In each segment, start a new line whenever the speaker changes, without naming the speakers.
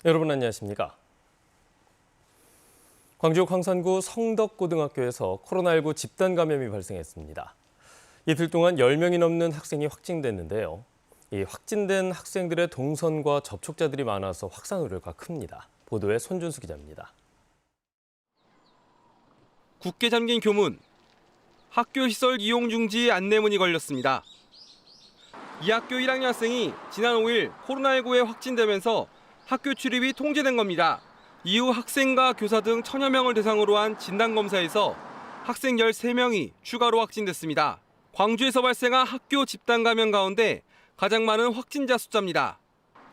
여러분 안녕하십니까? 광주 광산구 성덕고등학교에서 코로나19 집단 감염이 발생했습니다. 이틀 동안 10명이 넘는 학생이 확진됐는데요. 이 확진된 학생들의 동선과 접촉자들이 많아서 확산 우려가 큽니다. 보도에 손준수 기자입니다.
굳게 잠긴 교문, 학교 시설 이용 중지 안내문이 걸렸습니다. 이 학교 1학년 학생이 지난 5일 코로나19에 확진되면서 학교 출입이 통제된 겁니다. 이후 학생과 교사 등 1000여 명을 대상으로 한 진단검사에서 학생 13명이 추가로 확진됐습니다. 광주에서 발생한 학교 집단 감염 가운데 가장 많은 확진자 숫자입니다.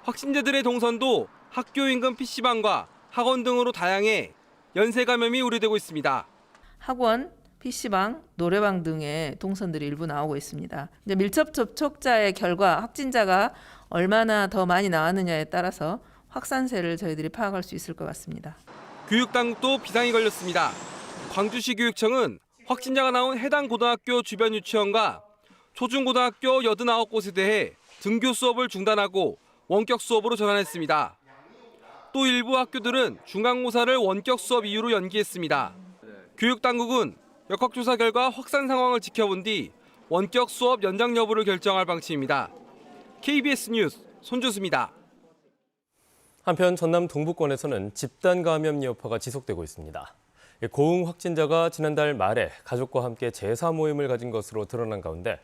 확진자들의 동선도 학교 인근 PC방과 학원 등으로 다양해 연쇄 감염이 우려되고 있습니다.
학원, PC방, 노래방 등의 동선들이 일부 나오고 있습니다. 이제 밀접 접촉자의 결과 확진자가 얼마나 더 많이 나왔느냐에 따라서 확산세를 저희들이 파악할 수 있을 것 같습니다.
교육당국도 비상이 걸렸습니다. 광주시 교육청은 확진자가 나온 해당 고등학교 주변 유치원과 초중고등학교 89곳에 대해 등교 수업을 중단하고 원격 수업으로 전환했습니다. 또 일부 학교들은 중간고사를 원격 수업 이유로 연기했습니다. 교육당국은 역학조사 결과 확산 상황을 지켜본 뒤 원격 수업 연장 여부를 결정할 방침입니다. KBS 뉴스 손준수입니다.
한편 전남 동부권에서는 집단 감염 여파가 지속되고 있습니다. 고흥 확진자가 지난달 말에 가족과 함께 제사 모임을 가진 것으로 드러난 가운데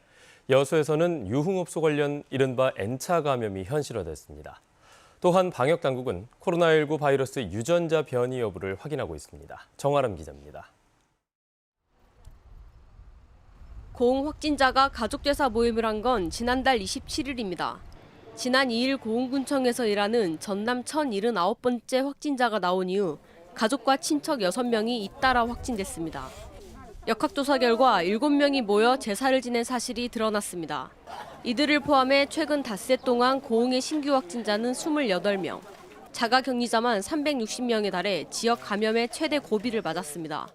여수에서는 유흥업소 관련 이른바 N차 감염이 현실화됐습니다. 또한 방역당국은 코로나19 바이러스 유전자 변이 여부를 확인하고 있습니다. 정아람 기자입니다.
고흥 확진자가 가족제사 모임을 한 건 지난달 27일입니다. 지난 2일 고흥군청에서 일하는 전남 1079번째 확진자가 나온 이후 가족과 친척 6명이 잇따라 확진됐습니다. 역학조사 결과 7명이 모여 제사를 지낸 사실이 드러났습니다. 이들을 포함해 최근 닷새 동안 고흥의 신규 확진자는 28명, 자가격리자만 360명에 달해 지역 감염의 최대 고비를 맞았습니다.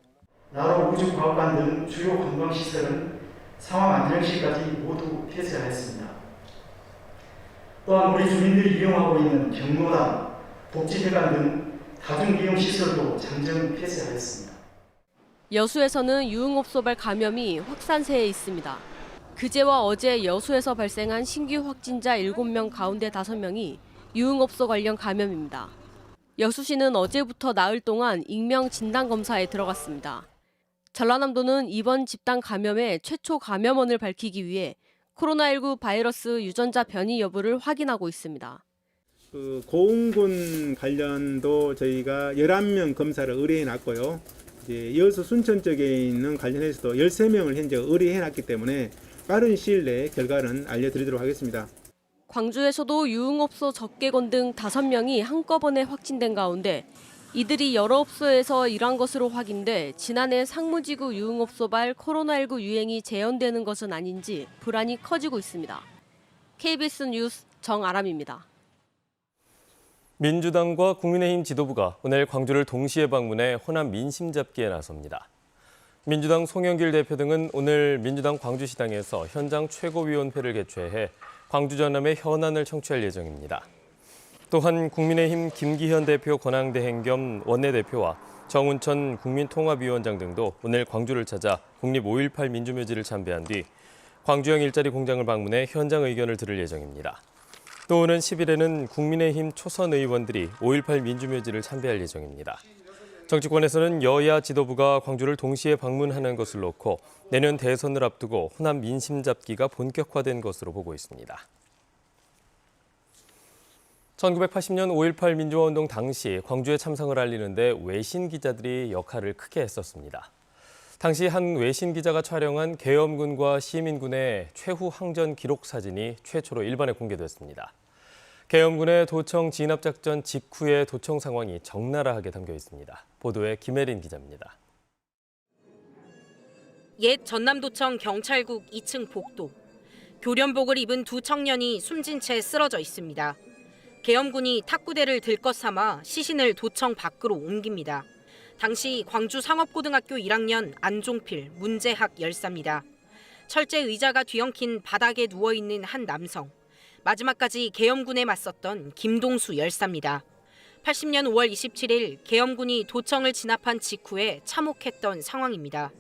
나로 우주과학관 등 주요 관광시설은 상황 안정 시까지 모두 폐쇄하였습니다. 또한 우리 주민들이 이용하고 있는 경로당, 복지회관 등 다중이용시설도 잠정 폐쇄하였습니다.
여수에서는 유흥업소발 감염이 확산세에 있습니다. 그제와 어제 여수에서 발생한 신규 확진자 7명 가운데 5명이 유흥업소 관련 감염입니다. 여수시는 어제부터 나흘 동안 익명 진단검사에 들어갔습니다. 전라남도는 이번 집단 감염의 최초 감염원을 밝히기 위해 코로나19 바이러스 유전자 변이 여부를 확인하고 있습니다.
고흥군 관련도 저희가 11명 검사를 의뢰해놨고요. 이제 여수 순천 쪽에 있는 관련해서도 13명을 현재 의뢰해놨기 때문에 빠른 시일 내에 결과는 알려드리도록 하겠습니다.
광주에서도 유흥업소 적개건 등 5명이 한꺼번에 확진된 가운데 이들이 여러 업소에서 일한 것으로 확인돼 지난해 상무지구 유흥업소발 코로나19 유행이 재현되는 것은 아닌지 불안이 커지고 있습니다. KBS 뉴스 정아람입니다.
민주당과 국민의힘 지도부가 오늘 광주를 동시에 방문해 호남 민심 잡기에 나섭니다. 민주당 송영길 대표 등은 오늘 민주당 광주시당에서 현장 최고위원회를 개최해 광주 전남의 현안을 청취할 예정입니다. 또한 국민의힘 김기현 대표 권한대행 겸 원내대표와 정운천 국민통합위원장 등도 오늘 광주를 찾아 국립 5.18 민주묘지를 참배한 뒤 광주형 일자리 공장을 방문해 현장 의견을 들을 예정입니다. 또 오는 10일에는 국민의힘 초선 의원들이 5.18 민주묘지를 참배할 예정입니다. 정치권에서는 여야 지도부가 광주를 동시에 방문하는 것을 놓고 내년 대선을 앞두고 호남 민심 잡기가 본격화된 것으로 보고 있습니다. 1980년 5.18 민주화운동 당시 광주에 참상을 알리는데 외신 기자들이 역할을 크게 했었습니다. 당시 한 외신 기자가 촬영한 계엄군과 시민군의 최후 항전 기록 사진이 최초로 일반에 공개됐습니다. 계엄군의 도청 진압작전 직후의 도청 상황이 적나라하게 담겨 있습니다. 보도에 김혜린 기자입니다.
옛 전남도청 경찰국 2층 복도. 교련복을 입은 두 청년이 숨진 채 쓰러져 있습니다. 계엄군이 탁구대를 들것 삼아 시신을 도청 밖으로 옮깁니다. 당시 광주 상업고등학교 1학년 안종필, 문재학 열사입니다. 철제 의자가 뒤엉킨 바닥에 누워있는 한 남성. 마지막까지 계엄군에 맞섰던 김동수 열사입니다. 80년 5월 27일 계엄군이 도청을 진압한 직후에 참혹했던 상황입니다.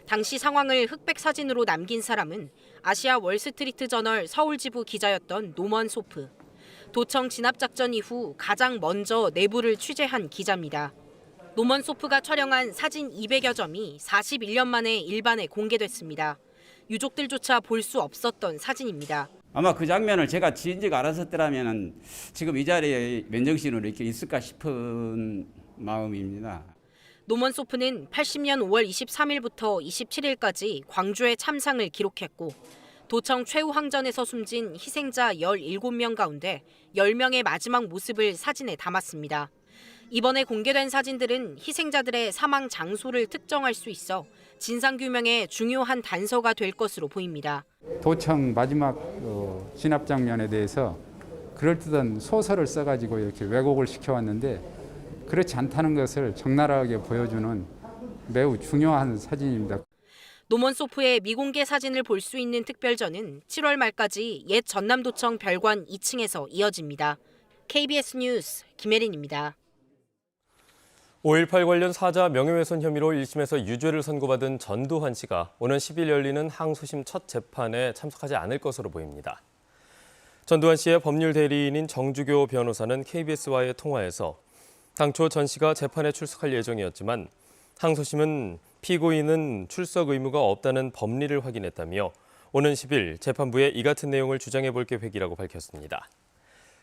당시 상황을 흑백 사진으로 남긴 사람은 아시아 월스트리트 저널 서울지부 기자였던 노먼 소프. 도청 진압작전 이후 가장 먼저 내부를 취재한 기자입니다. 노먼 소프가 촬영한 사진 200여 점이 41년 만에 일반에 공개됐습니다. 유족들조차 볼 수 없었던 사진입니다.
아마 그 장면을 제가 진즉 알았었더라면 지금 이 자리에 맨정신으로 이렇게 있을까 싶은 마음입니다.
노먼 소프는 80년 5월 23일부터 27일까지 광주의 참상을 기록했고 도청 최후 항전에서 숨진 희생자 17명 가운데 10명의 마지막 모습을 사진에 담았습니다. 이번에 공개된 사진들은 희생자들의 사망 장소를 특정할 수 있어 진상규명에 중요한 단서가 될 것으로 보입니다.
도청 마지막 진압 장면에 대해서 그럴듯한 소설을 써가지고 이렇게 왜곡을 시켜왔는데 그렇지 않다는 것을 적나라하게 보여주는 매우 중요한 사진입니다.
노먼 소프의 미공개 사진을 볼 수 있는 특별전은 7월 말까지 옛 전남도청 별관 2층에서 이어집니다. KBS 뉴스 김혜린입니다.
5.18 관련 사자 명예훼손 혐의로 1심에서 유죄를 선고받은 전두환 씨가 오는 10일 열리는 항소심 첫 재판에 참석하지 않을 것으로 보입니다. 전두환 씨의 법률 대리인인 정주교 변호사는 KBS와의 통화에서 당초 전 씨가 재판에 출석할 예정이었지만 항소심은 피고인은 출석 의무가 없다는 법리를 확인했다며 오는 10일 재판부에 이 같은 내용을 주장해 볼 계획이라고 밝혔습니다.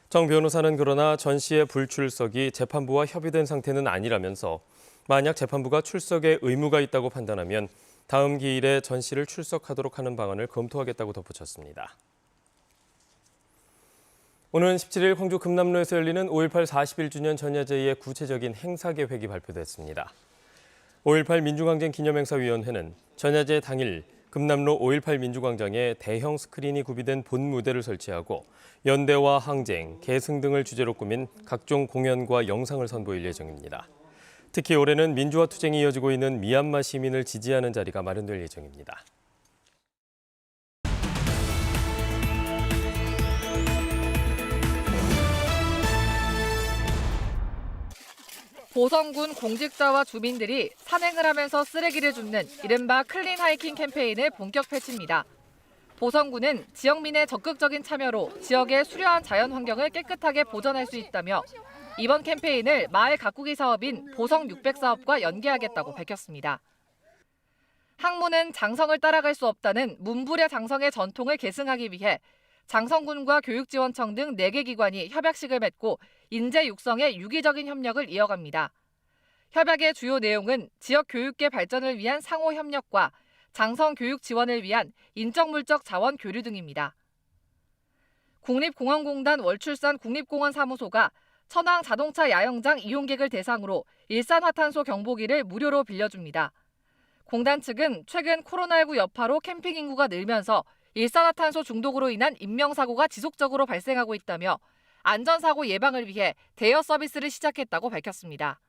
정 변호사는 그러나 전 씨의 불출석이 재판부와 협의된 상태는 아니라면서 만약 재판부가 출석에 의무가 있다고 판단하면 다음 기일에 전 씨를 출석하도록 하는 방안을 검토하겠다고 덧붙였습니다. 오는 17일 광주 금남로에서 열리는 5.18 41주년 전야제의 구체적인 행사 계획이 발표됐습니다. 5.18 민주항쟁기념행사위원회는 전야제 당일 금남로 5.18 민주광장에 대형 스크린이 구비된 본무대를 설치하고 연대와 항쟁, 계승 등을 주제로 꾸민 각종 공연과 영상을 선보일 예정입니다. 특히 올해는 민주화 투쟁이 이어지고 있는 미얀마 시민을 지지하는 자리가 마련될 예정입니다.
보성군 공직자와 주민들이 산행을 하면서 쓰레기를 줍는 이른바 클린 하이킹 캠페인을 본격 펼칩니다. 보성군은 지역민의 적극적인 참여로 지역의 수려한 자연 환경을 깨끗하게 보존할 수 있다며 이번 캠페인을 마을 가꾸기 사업인 보성 600 사업과 연계하겠다고 밝혔습니다. 항무는 장성을 따라갈 수 없다는 문불의 장성의 전통을 계승하기 위해 장성군과 교육지원청 등 4개 기관이 협약식을 맺고 인재 육성에 유기적인 협력을 이어갑니다. 협약의 주요 내용은 지역 교육계 발전을 위한 상호 협력과 장성 교육 지원을 위한 인적-물적 자원 교류 등입니다. 국립공원공단 월출산 국립공원사무소가 천왕 자동차 야영장 이용객을 대상으로 일산화탄소 경보기를 무료로 빌려줍니다. 공단 측은 최근 코로나19 여파로 캠핑 인구가 늘면서 일산화탄소 중독으로 인한 인명사고가 지속적으로 발생하고 있다며 안전사고 예방을 위해 대여 서비스를 시작했다고 밝혔습니다.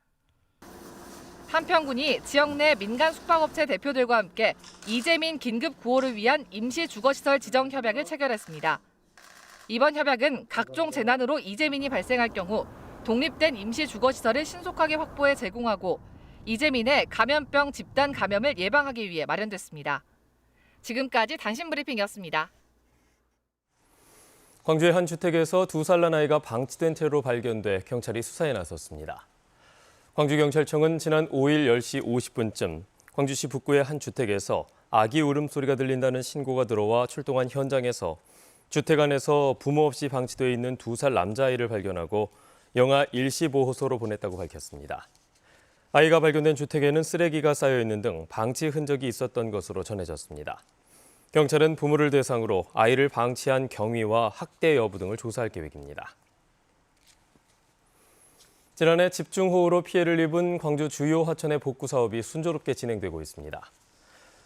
한평군이 지역 내 민간 숙박업체 대표들과 함께 이재민 긴급 구호를 위한 임시 주거시설 지정 협약을 체결했습니다. 이번 협약은 각종 재난으로 이재민이 발생할 경우 독립된 임시 주거시설을 신속하게 확보해 제공하고 이재민의 감염병 집단 감염을 예방하기 위해 마련됐습니다. 지금까지 단신 브리핑이었습니다.
광주의 한 주택에서 2살 난 아이가 방치된 채로 발견돼 경찰이 수사에 나섰습니다. 광주경찰청은 지난 5일 10시 50분쯤 광주시 북구의 한 주택에서 아기 울음소리가 들린다는 신고가 들어와 출동한 현장에서 주택 안에서 부모 없이 방치돼 있는 2살 남자아이를 발견하고 영아 일시보호소로 보냈다고 밝혔습니다. 아이가 발견된 주택에는 쓰레기가 쌓여 있는 등 방치 흔적이 있었던 것으로 전해졌습니다. 경찰은 부모를 대상으로 아이를 방치한 경위와 학대 여부 등을 조사할 계획입니다. 지난해 집중호우로 피해를 입은 광주 주요 하천의 복구 사업이 순조롭게 진행되고 있습니다.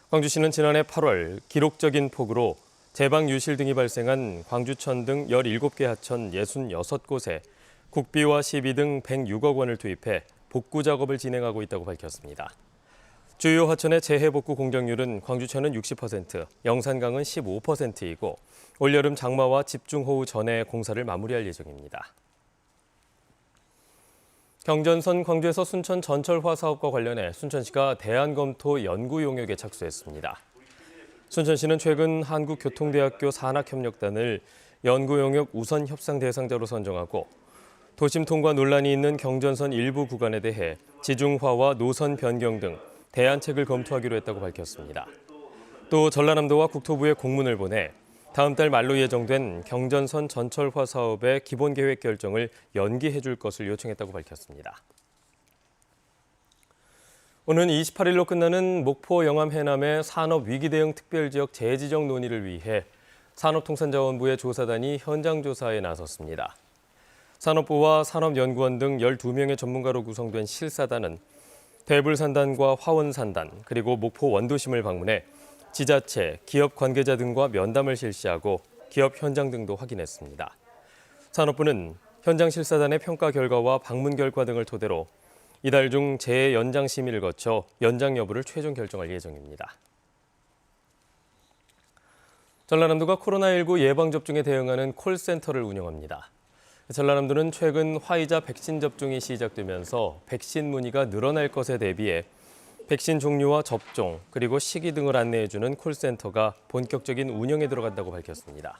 광주시는 지난해 8월 기록적인 폭우로 제방 유실 등이 발생한 광주천 등 17개 하천 66곳에 국비와 시비 등 106억 원을 투입해 복구 작업을 진행하고 있다고 밝혔습니다. 주요 하천의 재해복구 공정률은 광주천은 60%, 영산강은 15%이고 올여름 장마와 집중호우 전에 공사를 마무리할 예정입니다. 경전선 광주에서 순천 전철화 사업과 관련해 순천시가 대안검토 연구 용역에 착수했습니다. 순천시는 최근 한국교통대학교 산학협력단을 연구 용역 우선 협상 대상자로 선정하고 도심 통과 논란이 있는 경전선 일부 구간에 대해 지중화와 노선 변경 등 대안책을 검토하기로 했다고 밝혔습니다. 또 전라남도와 국토부에 공문을 보내 다음 달 말로 예정된 경전선 전철화 사업의 기본 계획 결정을 연기해 줄 것을 요청했다고 밝혔습니다. 오는 28일로 끝나는 목포 영암 해남의 산업 위기 대응 특별지역 재지정 논의를 위해 산업통상자원부의 조사단이 현장 조사에 나섰습니다. 산업부와 산업연구원 등 12명의 전문가로 구성된 실사단은 대불산단과 화원산단 그리고 목포 원도심을 방문해 지자체, 기업 관계자 등과 면담을 실시하고 기업 현장 등도 확인했습니다. 산업부는 현장 실사단의 평가 결과와 방문 결과 등을 토대로 이달 중 재연장 심의를 거쳐 연장 여부를 최종 결정할 예정입니다. 전라남도가 코로나19 예방접종에 대응하는 콜센터를 운영합니다. 전라남도는 최근 화이자 백신 접종이 시작되면서 백신 문의가 늘어날 것에 대비해 백신 종류와 접종, 그리고 시기 등을 안내해주는 콜센터가 본격적인 운영에 들어간다고 밝혔습니다.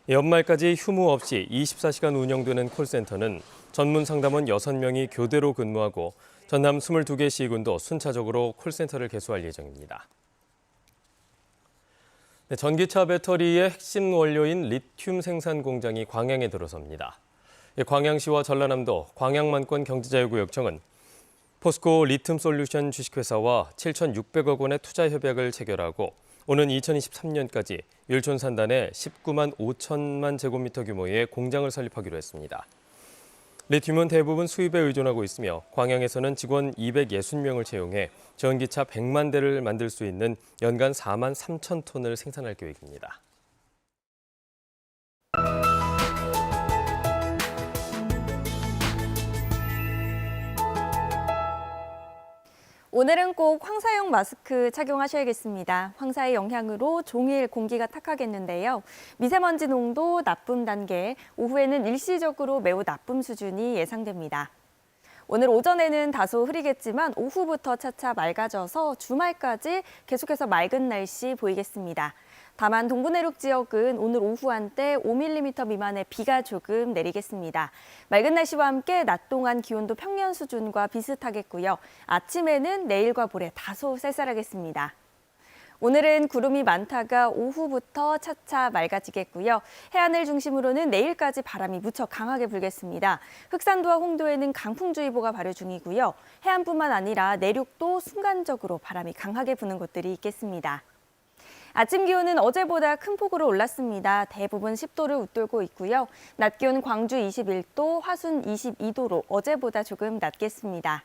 연말까지 휴무 없이 24시간 운영되는 콜센터는 전문 상담원 6명이 교대로 근무하고 전남 22개 시군도 순차적으로 콜센터를 개소할 예정입니다. 전기차 배터리의 핵심 원료인 리튬 생산 공장이 광양에 들어섭니다. 광양시와 전라남도 광양만권 경제자유구역청은 포스코 리튬솔루션 주식회사와 7,600억 원의 투자 협약을 체결하고 오는 2023년까지 율촌산단에 19만 5천만 제곱미터 규모의 공장을 설립하기로 했습니다. 리튬은 대부분 수입에 의존하고 있으며 광양에서는 직원 260명을 채용해 전기차 100만 대를 만들 수 있는 연간 4만 3천 톤을 생산할 계획입니다.
오늘은 꼭 황사용 마스크 착용하셔야겠습니다. 황사의 영향으로 종일 공기가 탁하겠는데요. 미세먼지 농도 나쁨 단계, 오후에는 일시적으로 매우 나쁨 수준이 예상됩니다. 오늘 오전에는 다소 흐리겠지만 오후부터 차차 맑아져서 주말까지 계속해서 맑은 날씨 보이겠습니다. 다만 동부 내륙 지역은 오늘 오후 한때 5mm 미만의 비가 조금 내리겠습니다. 맑은 날씨와 함께 낮 동안 기온도 평년 수준과 비슷하겠고요. 아침에는 내일과 모레 다소 쌀쌀하겠습니다. 오늘은 구름이 많다가 오후부터 차차 맑아지겠고요. 해안을 중심으로는 내일까지 바람이 무척 강하게 불겠습니다. 흑산도와 홍도에는 강풍주의보가 발효 중이고요. 해안뿐만 아니라 내륙도 순간적으로 바람이 강하게 부는 곳들이 있겠습니다. 아침 기온은 어제보다 큰 폭으로 올랐습니다. 대부분 10도를 웃돌고 있고요. 낮 기온 광주 21도, 화순 22도로 어제보다 조금 낮겠습니다.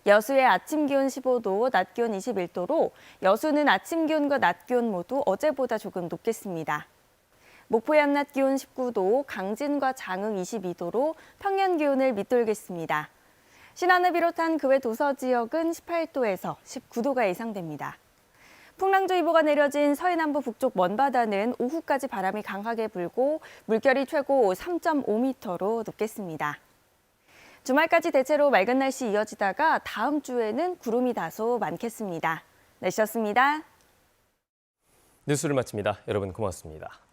여수의 아침 기온 15도, 낮 기온 21도로 여수는 아침 기온과 낮 기온 모두 어제보다 조금 높겠습니다. 목포의 한낮 기온 19도, 강진과 장흥 22도로 평년 기온을 밑돌겠습니다. 신안을 비롯한 그 외 도서 지역은 18도에서 19도가 예상됩니다. 풍랑주의보가 내려진 서해남부 북쪽 먼바다는 오후까지 바람이 강하게 불고 물결이 최고 3.5m로 높겠습니다. 주말까지 대체로 맑은 날씨 이어지다가 다음 주에는 구름이 다소 많겠습니다. 날씨였습니다.
뉴스를 마칩니다. 여러분 고맙습니다.